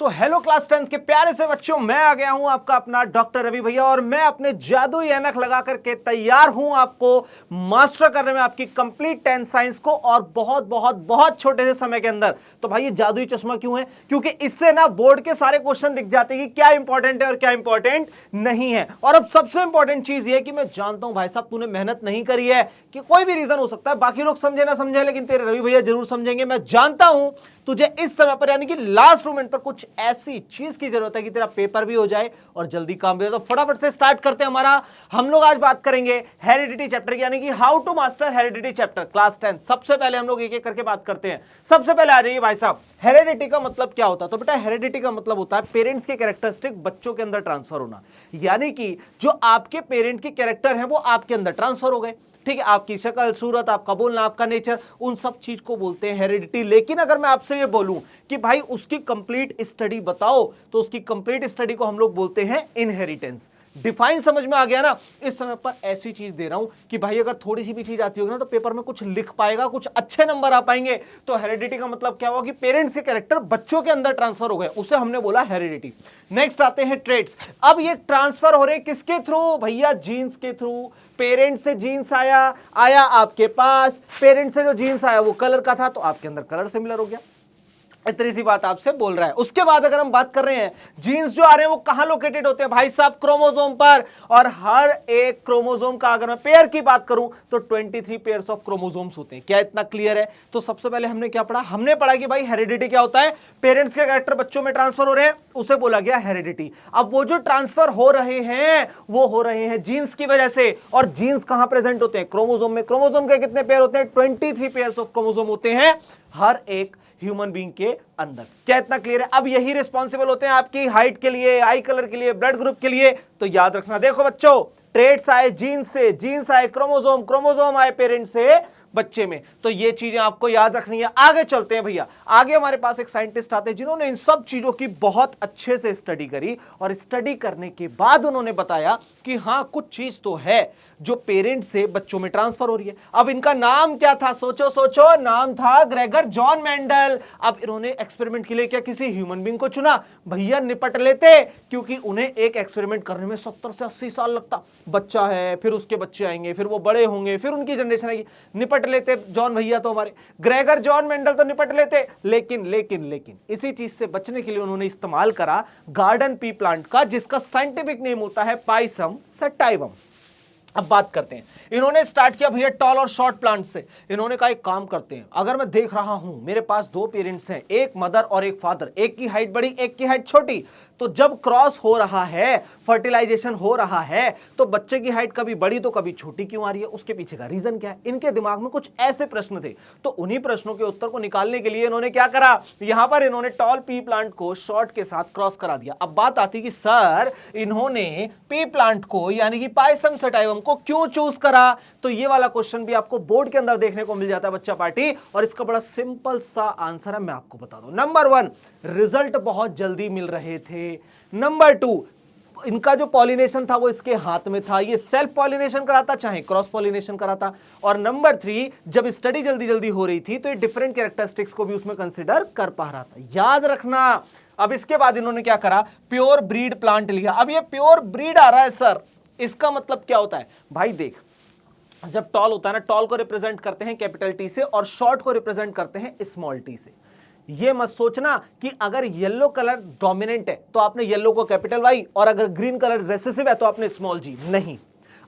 तो hello class 10 के प्यारे से बच्चों, मैं आ गया हूं आपका अपना डॉक्टर रवि भैया और मैं अपने जादुई ऐनक लगा करके तैयार हूं आपको मास्टर करने में आपकी कंप्लीट 10 साइंस को और बहुत बहुत बहुत छोटे से समय के अंदर। तो भाई ये जादुई चश्मा क्यों है? क्योंकि इससे ना बोर्ड के सारे क्वेश्चन दिख जाते हैं कि क्या इंपॉर्टेंट है और क्या इंपॉर्टेंट नहीं है। और अब सबसे इंपॉर्टेंट चीज ये कि मैं जानता हूं भाई साहब तूने मेहनत नहीं करी है, कि कोई भी रीजन हो सकता है, बाकी लोग समझे ना समझे लेकिन तेरे रवि भैया जरूर समझेंगे। मैं जानता हूं तुझे इस समय पर यानी कि लास्ट मोमेंट पर कुछ ऐसी चीज की जरूरत है कि तेरा पेपर भी हो जाए और जल्दी काम भी हो जाए। तो फटाफट से स्टार्ट करते हैं हमारा। हम लोग आज बात करेंगे हेरिडिटी चैप्टर की, यानी कि how to master heredity chapter class 10। सबसे पहले हम लोग एक एक करके बात करते हैं। सबसे पहले आ जाइए भाई साहब, हेरिडिटी का मतलब क्या होता है? तो बेटा हेरिडिटी का मतलब होता है पेरेंट्स के कैरेक्टरिस्टिक बच्चों के अंदर ट्रांसफर होना, यानी कि जो आपके पेरेंट के कैरेक्टर हैं वो आपके अंदर ट्रांसफर हो गए। ठीक है, आपकी शक्ल सूरत, आपका बोलना, आपका नेचर, उन सब चीज को बोलते हैं हेरिडिटी। लेकिन अगर मैं आपसे ये बोलूं कि भाई उसकी कंप्लीट स्टडी बताओ, तो उसकी कंप्लीट स्टडी को हम लोग बोलते हैं इनहेरिटेंस। डिफाइन समझ में आ गया ना? इस समय पर ऐसी चीज दे रहा हूं कि भाई अगर थोड़ी सी भी चीज आती होगी ना तो पेपर में कुछ लिख पाएगा, कुछ अच्छे नंबर आ पाएंगे। तो हेरिडिटी का मतलब क्या हुआ कि पेरेंट्स के कैरेक्टर बच्चों के अंदर ट्रांसफर हो गए, उसे हमने बोला हेरिडिटी। नेक्स्ट आते हैं ट्रेड्स। अब ये ट्रांसफर हो रहे किसके थ्रू? भैया जीन्स के थ्रू। पेरेंट्स से जीन्स आया आपके पास, पेरेंट्स से जो जीन्स आया वो कलर का था तो आपके अंदर कलर सिमिलर हो गया। इतनी सी बात आपसे बोल रहा है। उसके बाद अगर हम बात कर रहे हैं जीन्स जो आ रहे हैं वो कहां लोकेटेड होते हैं भाई साहब? क्रोमोसोम पर। और हर एक क्रोमोसोम का अगर मैं पेयर की बात करूं तो 23 पेयर्स ऑफ क्रोमोसोम्स होते हैं। क्या इतना क्लियर है? तो सबसे पहले हमने क्या पढ़ा? हमने पढ़ा कि भाई हेरिडिटी क्या होता है, पेरेंट्स के कैरेक्टर बच्चों में ट्रांसफर हो रहे हैं, उसे बोला गया हेरिडिटी। अब वो जो ट्रांसफर हो रहे हैं वो हो रहे हैं जीन्स की वजह से। और जीन्स कहां प्रेजेंट होते हैं? क्रोमोसोम में। क्रोमोसोम के कितने पेयर होते हैं? 23 पेयर्स ऑफ क्रोमोसोम होते हैं हर एक ह्यूमन बीइंग के अंदर। क्या इतना क्लियर है? अब यही रिस्पॉन्सिबल होते हैं आपकी हाइट के लिए, आई कलर के लिए, ब्लड ग्रुप के लिए। तो याद रखना, देखो बच्चों, ट्रेड्स आए जीन्स से, जीन्स आए क्रोमोसोम, क्रोमोसोम आए पेरेंट से बच्चे में। तो ये चीजें आपको याद रखनी है। आगे चलते हैं भैया। आगे हमारे पास एक साइंटिस्ट आते हैं जिन्होंने इन सब चीजों की बहुत अच्छे से स्टडी करी और स्टडी करने के बाद उन्होंने बताया कि हां कुछ चीज तो है जो पेरेंट से बच्चों में ट्रांसफर हो रही है। अब इनका नाम क्या था? सोचो सोचो, नाम था ग्रेगर जॉन मेंडल। अब इन्होंने एक्सपेरिमेंट के लिए क्या किसी ह्यूमन बीइंग को चुना? भैया निपट लेते, क्योंकि उन्हें एक एक्सपेरिमेंट करने में 70 से 80 साल लगता। बच्चा है, फिर उसके बच्चे आएंगे, फिर वो बड़े होंगे, फिर उनकी जनरेशन आएगी। निपट लेते जॉन भैया तो हमारे ग्रेगर जॉन मेंडल तो निपट लेते। लेकिन इसी चीज से बचने के लिए उन्होंने इस्तेमाल करा गार्डन पी प्लांट का, जिसका साइंटिफिक नेम होता है पाइसम सटाइवम। अब बात करते हैं, इन्होंने स्टार्ट किया भैया टॉल और शॉर्ट प्लांट से। इन्होंने कहा एक काम करते हैं, अगर मैं देख रहा हूं मेरे पास दो पेरेंट्स हैं, एक मदर और एक फादर, एक की हाइट बड़ी एक की हाइट छोटी, तो जब क्रॉस हो रहा है, फर्टिलाइजेशन हो रहा है, तो बच्चे की हाइट कभी बड़ी तो कभी छोटी क्यों आ रही है? उसके पीछे का रीजन क्या है? इनके दिमाग में कुछ ऐसे प्रश्न थे। तो उन्हीं प्रश्नों के उत्तर को निकालने के लिए इन्होंने क्या करा? यहां पर इन्होंने टॉल पी प्लांट को शॉर्ट के साथ क्रॉस करा दिया। अब बात आती कि सर इन्होंने पी प्लांट को यानी कि पाइसम सटाइवम को क्यों चूज करा? तो ये वाला क्वेश्चन भी आपको बोर्ड के अंदर देखने को मिल जाता है बच्चा पार्टी, और इसका बड़ा सिंपल सा आंसर है, मैं आपको बता दूं। नंबर 1, रिजल्ट बहुत जल्दी मिल रहे थे। नंबर 2, इनका जो पॉलिनेशन था वो इसके हाथ में था, ये सेल्फ पॉलिनेशन कराता चाहे क्रॉस पॉलिनेशन कराता। और नंबर 3, जब स्टडी जल्दी जल्दी हो रही थी तो ये डिफरेंट कैरेक्टरिस्टिक्स को भी उसमें कंसिडर कर पा रहा था। याद रखना। अब इसके बाद इन्होंने क्या करा? प्योर ब्रीड प्लांट लिया। अब ये प्योर ब्रीड आ रहा है सर, इसका मतलब क्या होता है भाई? देख, जब टॉल होता है ना, टॉल को रिप्रेजेंट करते हैं कैपिटल टी से और शॉर्ट को रिप्रेजेंट करते हैं स्मॉल टी से। ये मत सोचना कि अगर येलो कलर डोमिनेंट है तो आपने येलो को कैपिटल वाई और अगर ग्रीन कलर रेसेसिव है तो आपने स्मॉल जी। नहीं,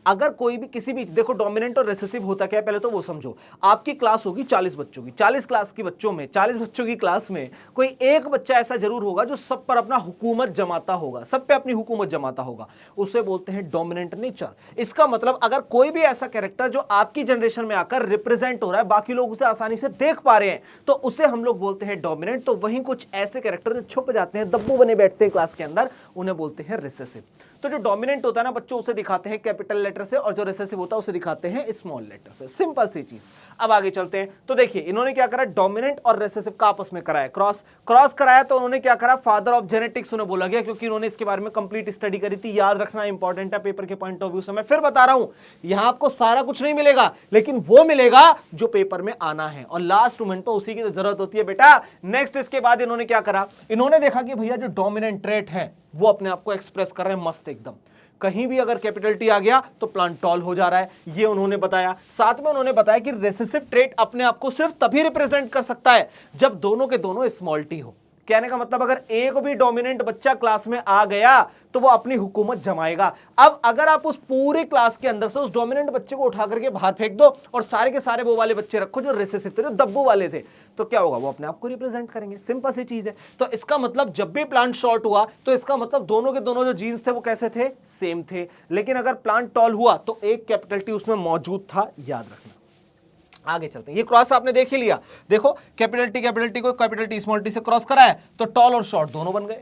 अगर कोई भी किसी भी, देखो डोमिनेंट और रेसेसिव होता क्या है पहले तो वो समझो। आपकी क्लास होगी 40 बच्चों की, 40 क्लास की बच्चों में, 40 बच्चों की क्लास में कोई एक बच्चा ऐसा जरूर होगा जो सब पर अपना हुकूमत जमाता होगा, सब पे अपनी हुकूमत जमाता होगा, उसे बोलते हैं डोमिनेंट नेचर। इसका मतलब अगर कोई भी ऐसा कैरेक्टर जो आपकी जनरेशन में आकर रिप्रेजेंट हो रहा है, बाकी लोग उसे आसानी से देख पा रहे हैं, तो उसे हम लोग बोलते हैं डोमिनेंट। तो वहीं कुछ ऐसे कैरेक्टर जो छुप जाते हैं, दब्बू बने बैठते हैं क्लास के अंदर, उन्हें बोलते हैं रिसेसिव। तो जो डोमिनेंट होता है ना बच्चों, उसे दिखाते हैं कैपिटल लेटर से, और जो रिसेसिव होता है उसे दिखाते हैं स्मॉल लेटर से। सिंपल सी चीज। अब आगे चलते हैं तो देखिए इन्होंने क्या करा, डोमिनेंट और रिसेसिव का आपस में कराया क्रॉस कराया। तो उन्होंने क्या करा, फादर ऑफ जेनेटिक्स उन्हें बोला गया, क्योंकि उन्होंने इसके बारे में कंप्लीट स्टडी करी थी। याद रखना इंपॉर्टेंट है पेपर के पॉइंट ऑफ व्यू से। मैं फिर बता रहा हूं, यहां आपको सारा कुछ नहीं मिलेगा, लेकिन वो मिलेगा जो पेपर में आना है, और लास्ट मोमेंट पर उसी की तो जरूरत होती है बेटा। नेक्स्ट इसके बाद इन्होंने क्या करा, इन्होंने देखा कि भैया जो डोमिनेंट ट्रेट है वो अपने आप को एक्सप्रेस कर रहे हैं मस्त एकदम। कहीं भी अगर कैपिटल टी आ गया तो प्लांट टॉल हो जा रहा है, ये उन्होंने बताया। साथ में उन्होंने बताया कि रेसेसिव ट्रेट अपने आप को सिर्फ तभी रिप्रेजेंट कर सकता है जब दोनों के दोनों स्मॉल टी हो। कहने का मतलब अगर एक भी डोमिनेंट बच्चा क्लास में आ गया तो वो अपनी हुकूमत जमाएगा। अब अगर आप उस पूरे क्लास के अंदर से उस डोमिनेंट बच्चे को उठा करके बाहर फेंक दो और सारे के सारे वो वाले बच्चे रखो जो रिसेसिव थे, जो दब्बू वाले थे, तो क्या होगा, वो अपने आप को रिप्रेजेंट करेंगे। सिंपल सी चीज है। तो इसका मतलब जब भी प्लांट शॉर्ट हुआ तो इसका मतलब दोनों के दोनों जो जीन्स थे वो कैसे थे, सेम थे। लेकिन अगर प्लांट टॉल हुआ तो एक कैपिटल टी उसमें मौजूद था, याद रखना। आगे चलते हैं। ये क्रॉस आपने देख ही लिया। देखो कैपिटल टी को कैपिटल टी स्मॉल टी से क्रॉस करा है तो टॉल और शॉर्ट दोनों बन गए।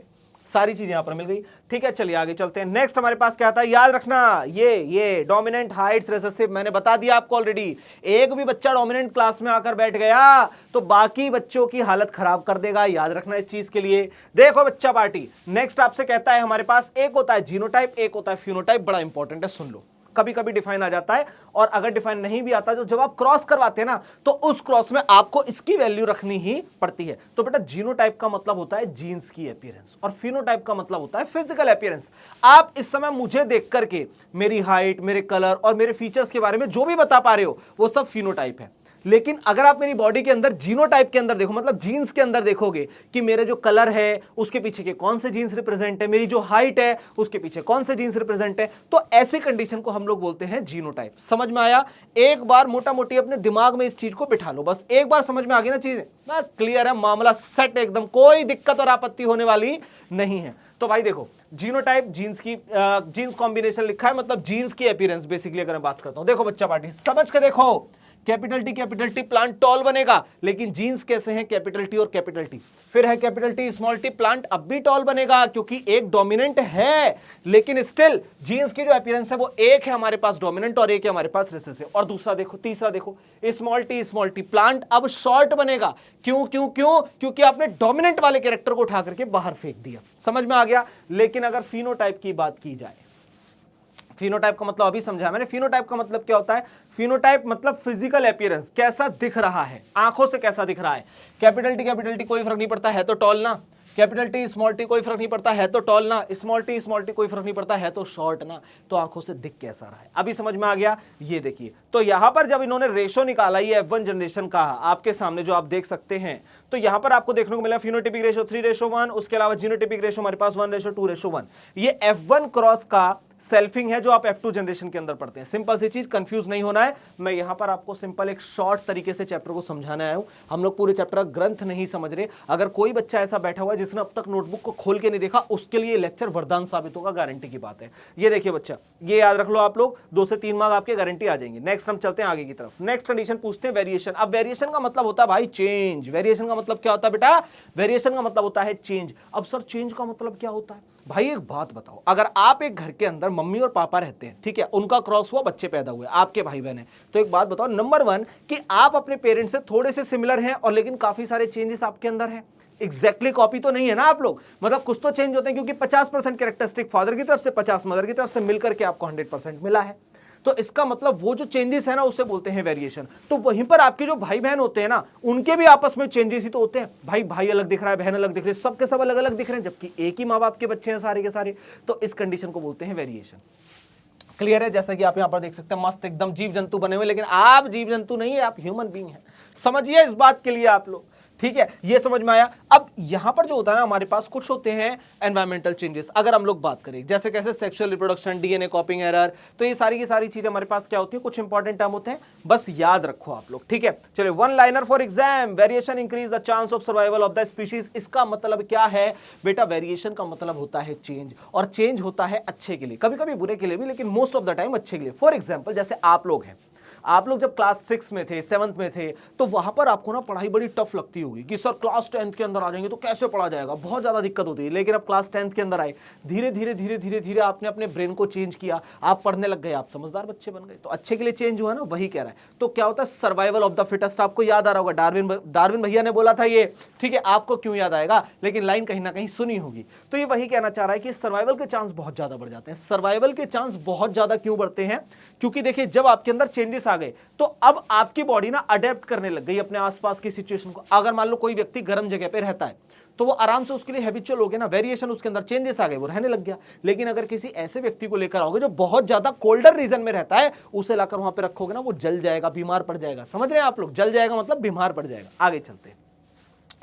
सारी चीज यहां पर मिल गई। ठीक है, चलिए आगे चलते हैं। नेक्स्ट हमारे पास क्या आता है, याद रखना, ये डोमिनेंट हाइट्स रिसेसिव, मैंने बता दिया आपको ऑलरेडी। एक भी बच्चा डोमिनेंट क्लास में आकर बैठ गया तो बाकी बच्चों की हालत खराब कर देगा, याद रखना इस चीज के लिए। देखो बच्चा पार्टी, नेक्स्ट आपसे कहता है हमारे पास एक होता है जीनोटाइप, एक होता है फिनोटाइप। बड़ा इंपॉर्टेंट है, सुन लो। कभी कभी डिफाइन आ जाता है, और अगर डिफाइन नहीं भी आता तो जब आप क्रॉस करवाते हैं ना तो उस क्रॉस में आपको इसकी वैल्यू रखनी ही पड़ती है। तो बेटा जीनोटाइप का मतलब होता है जीन्स की अपीयरेंस, और फिनोटाइप का मतलब होता है फिजिकल अपीयरेंस। आप इस समय मुझे देख करके मेरी हाइट, मेरे कलर और मेरे फीचर्स के बारे में जो भी बता पा रहे हो वो सब फिनोटाइप है। लेकिन अगर आप मेरी बॉडी के अंदर जीनोटाइप के अंदर देखो, मतलब जीन्स के अंदर देखोगे कि मेरे जो कलर है उसके पीछे के कौन से जीन्स रिप्रेजेंट है, मेरी जो हाइट है उसके पीछे कौन से जीन्स रिप्रेजेंट है, तो ऐसी कंडीशन को हम लोग बोलते हैं जीनोटाइप। समझ में आया? एक बार मोटा मोटी अपने दिमाग में इस चीज को बिठा लो, बस एक बार समझ में आ गई ना चीज, ना क्लियर है, मामला सेट एकदम, कोई दिक्कत और आपत्ति होने वाली नहीं है। तो भाई देखो, जीनोटाइप जीन्स की जीन्स कॉम्बिनेशन लिखा है, मतलब जीन्स की अपीयरेंस बेसिकली अगर मैं बात करता हूं। देखो बच्चा पार्टी, समझ के देखो, कैपिटल टी प्लांट टॉल बनेगा, लेकिन जीन्स कैसे हैं, कैपिटल टी और कैपिटल टी। फिर है capital T small T, plant अब भी टॉल बनेगा क्योंकि एक डोमिनेंट है, लेकिन स्टिल जीन्स की जो अपीयरेंस है वो एक है हमारे पास डोमिनेंट और एक है हमारे पास रिसेसिव। और दूसरा देखो, तीसरा देखो, स्मॉल टी प्लांट अब शॉर्ट बनेगा। क्यों क्यों क्यों? क्योंकि आपने डोमिनेंट वाले कैरेक्टर को उठा करके बाहर फेंक दिया। समझ में आ गया? लेकिन अगर फिनोटाइप की बात की जाए, फिनोटाइप का मतलब अभी समझा मैंने। फिनोटाइप का मतलब क्या होता है? फिनोटाइप मतलब फिजिकल अपीयरेंस, कैसा दिख रहा है, आंखों से कैसा दिख रहा है। कैपिटल टी कोई फर्क नहीं पड़ता है तो टॉल ना, कैपिटल टी स्मॉल टी कोई फर्क नहीं पड़ता है तो टॉल ना, स्मॉल टी कोई फर्क नहीं पड़ता है तो शॉर्ट ना, तो आंखों से दिख कैसा रहा है, अभी समझ में आ गया? ये देखिए, तो यहां पर जब इन्होंने रेशो निकाला, ये F1 जनरेशन का आपके सामने जो आप देख सकते हैं, तो यहां पर आपको देखने को मिला फिनोटिपिक रेशो 3:1, उसके अलावा जीनोटिपिक रेशो हमारे पास 1:2:1। ये F1 क्रॉस का सेल्फिंग है जो आप F2 जनरेशन के अंदर पढ़ते हैं। सिंपल सी चीज, कंफ्यूज नहीं होना है। मैं यहां पर आपको सिंपल एक शॉर्ट तरीके से चैप्टर को समझाने आया हूं। हम लोग पूरे चैप्टर का ग्रंथ नहीं समझ रहे। अगर कोई बच्चा ऐसा बैठा हुआ है जिसने अब तक नोटबुक को खोल के नहीं देखा, उसके लिए लेक्चर वरदान साबित होगा, गारंटी की बात है। ये देखिए बच्चा, ये याद रख लो आप लोग, 2 से 3 मार्क्स आपके गारंटी आ जाएंगे। नेक्स्ट हम चलते हैं आगे की तरफ। नेक्स्ट कंडीशन पूछते हैं वेरिएशन। अब वेरिएशन का मतलब होता है भाई चेंज। वेरिएशन का मतलब क्या होता है बेटा? वेरिएशन का मतलब होता है चेंज। अब सर चेंज का मतलब क्या होता है? भाई एक बात बताओ, अगर आप एक घर के अंदर मम्मी और पापा रहते हैं, ठीक है, उनका क्रॉस हुआ, बच्चे पैदा हुए, आपके भाई बहन है, तो एक बात बताओ, नंबर 1 कि आप अपने पेरेंट्स से थोड़े से सिमिलर हैं और लेकिन काफी सारे चेंजेस आपके अंदर हैं। एग्जैक्टली कॉपी तो नहीं है ना आप लोग, मतलब कुछ तो चेंज होते हैं, क्योंकि 50% कैरेक्टरिस्टिक फादर की तरफ से, 50 मदर की तरफ से मिलकर के आपको 100% मिला है। तो इसका मतलब वो जो चेंजेस है ना, उसे बोलते हैं वेरिएशन। तो वहीं पर आपके जो भाई बहन होते हैं ना, उनके भी आपस में चेंजेस ही तो होते हैं। भाई अलग दिख रहा है, बहन अलग दिख रही है, सबके सब अलग अलग दिख रहे हैं, जबकि एक ही माँ बाप के बच्चे हैं सारे के सारे। तो इस कंडीशन को बोलते हैं वेरिएशन। क्लियर है? जैसा कि आप यहां पर देख सकते हैं, मस्त एकदम जीव जंतु बने हुए, लेकिन आप जीव जंतु नहीं है, आप ह्यूमन बीइंग हैं। समझिए इस बात के लिए आप लोग, ठीक है, ये समझ में आया। अब यहां पर जो होता है ना, हमारे पास कुछ होते हैं एनवायरमेंटल चेंजेस। अगर हम लोग बात करें जैसे कैसे सेक्सुअल रिप्रोडक्शन, डीएनए कॉपिंग एरर, तो ये सारी की सारी चीजें हमारे पास क्या होती है, कुछ इंपॉर्टेंट टर्म होते हैं, बस याद रखो आप लोग, ठीक है। चलिए, 1 liner for exam, variation increase the chance of survival of the species. इसका मतलब क्या है बेटा? वेरिएशन का मतलब होता है चेंज, और चेंज होता है अच्छे के लिए, कभी कभी बुरे के लिए भी, लेकिन मोस्ट ऑफ द टाइम अच्छे के लिए। फॉर एग्जाम्पल, जैसे आप लोग हैं, आप लोग जब क्लास 6 में थे, 7th में थे, तो वहां पर आपको ना पढ़ाई बड़ी टफ लगती होगी कि सर क्लास 10th के अंदर आ जाएंगे तो कैसे पढ़ा जाएगा, बहुत ज्यादा दिक्कत होती है। लेकिन अब क्लास 10th के अंदर आए, धीरे धीरे धीरे धीरे धीरे आपने अपने ब्रेन को चेंज किया, आप पढ़ने लग गए, आप समझदार बच्चे बन गए। तो अच्छे के लिए चेंज हुआ ना, वही कह रहा है। तो क्या होता है, सर्वाइवल ऑफ द फिटेस्ट, आपको याद आ रहा होगा, डार्विन भैया ने बोला था ये, ठीक है। आपको क्यों याद आएगा, लेकिन लाइन कहीं ना कहीं सुनी होगी। तो ये वही कहना चाह रहा है कि सर्वाइवल के चांस बहुत ज्यादा बढ़ जाते हैं। सर्वाइवल के चांस बहुत ज्यादा क्यों बढ़ते हैं, क्योंकि देखिए जब आपके अंदर चेंजेस आ गए तो अब आपकी बॉडी ना अडेप्ट करने लग गई अपने आसपास की सिचुएशन को। अगर मान लो कोई व्यक्ति गर्म जगह पे रहता है तो वो आराम से, उसके लिए हैबिचुअल हो गया ना, वेरिएशन उसके अंदर, चेंजेस आ गए, वो रहने लग गया। लेकिन अगर किसी ऐसे व्यक्ति को लेकर आओगे जो बहुत ज्यादा कोल्डर रीजन में रहता है, उसे लाकर वहां पे रखोगे ना, वो जल जाएगा, बीमार पड़ जाएगा। समझ रहे हैं आप लोग, जल जाएगा मतलब बीमार पड़ जाएगा। आगे चलते हैं,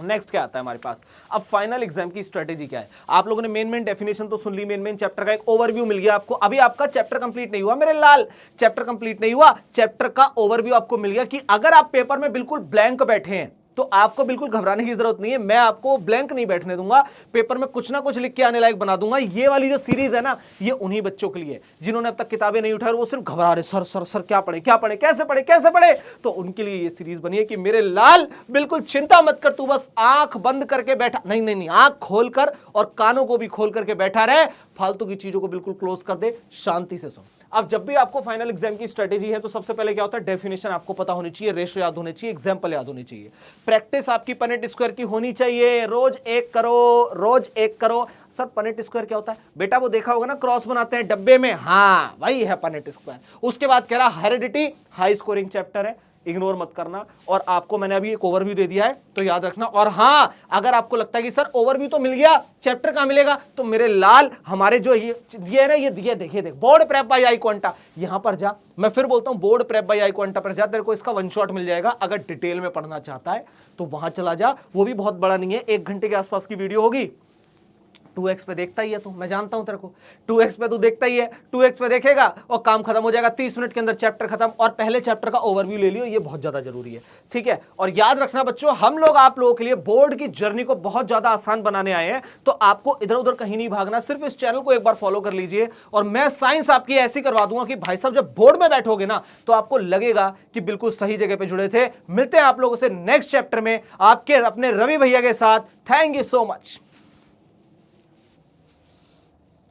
नेक्स्ट क्या आता है हमारे पास। अब फाइनल एग्जाम की स्ट्रेटेजी क्या है। आप लोगों ने मेन डेफिनेशन तो सुन ली, मेन चैप्टर का एक ओवरव्यू मिल गया आपको। अभी आपका चैप्टर कंप्लीट नहीं हुआ मेरे लाल, चैप्टर कंप्लीट नहीं हुआ, चैप्टर का ओवरव्यू आपको मिल गया कि अगर आप पेपर में बिल्कुल ब्लैंक बैठे हैं तो आपको बिल्कुल घबराने की जरूरत नहीं है। मैं आपको ब्लैंक नहीं बैठने दूंगा, पेपर में कुछ ना कुछ लिख के आने लायक बना दूंगा। ये वाली जो सीरीज है ना, ये उन्हीं बच्चों के लिए जिन्होंने अब तक किताबें नहीं उठाई और वो सिर्फ घबरा रहे, सर सर सर क्या पढ़े, कैसे पढ़े, कैसे पढ़े। तो उनके लिए ये सीरीज बनी है कि मेरे लाल बिल्कुल चिंता मत कर, तू बस आंख बंद करके बैठा, नहीं, आंख खोलकर और कानों को भी खोल करके बैठा रहे, फालतू की चीजों को बिल्कुल क्लोज कर दे, शांति से सुन। अब जब भी आपको फाइनल एग्जाम की स्ट्रेटेजी है तो सबसे पहले क्या होता है, डेफिनेशन आपको पता होनी चाहिए, रेशो याद होने चाहिए, एग्जांपल याद होनी चाहिए, प्रैक्टिस आपकी पनेट स्क्वायर की होनी चाहिए, रोज एक करो। सर पनेट स्क्वायर क्या होता है बेटा, वो देखा होगा ना, क्रॉस बनाते हैं डब्बे में, हाँ वही है पनेट स्क्वायर। उसके बाद कह रहा हेरेडिटी, हाई स्कोरिंग चैप्टर है, इग्नोर मत करना। और आपको मैंने अभी एक ओवरव्यू दे दिया है तो याद रखना। और हाँ, अगर आपको लगता है कि सर ओवरव्यू तो मिल गया, चैप्टर कहां मिलेगा, तो मेरे लाल हमारे जो ये है ना, ये देखिए देख, बोर्ड प्रेप बाय आई क्वांटा, यहां पर जा। मैं फिर बोलता हूं, बोर्ड प्रेप बाय आई क्वांटा पर जा, तेरे को इसका वन शॉट मिल जाएगा। अगर डिटेल में पढ़ना चाहता है तो वहां चला जा, वो भी बहुत बड़ा नहीं है, 1 घंटे के आसपास की वीडियो होगी। 2x पे देखता ही है तू, मैं जानता हूं तेरे को, 2x पे तू देखता ही है, 2x पे देखेगा और काम खत्म हो जाएगा, 30 मिनट के अंदर चैप्टर खत्म। और पहले चैप्टर का ओवरव्यू ले लियो, ये बहुत ज्यादा जरूरी है, ठीक है। और याद रखना बच्चों, हम लोग आप लोगों के लिए बोर्ड की जर्नी को बहुत ज्यादा आसान बनाने आए हैं, तो आपको इधर उधर कहीं नहीं भागना, सिर्फ इस चैनल को एक बार फॉलो कर लीजिए। और मैं साइंस आपकी ऐसी करवा दूंगा कि भाई साहब जब बोर्ड में बैठोगे ना तो आपको लगेगा कि बिल्कुल सही जगह पे जुड़े थे। मिलते हैं आप लोगों से नेक्स्ट चैप्टर में आपके अपने रवि भैया के साथ। Thank you so much.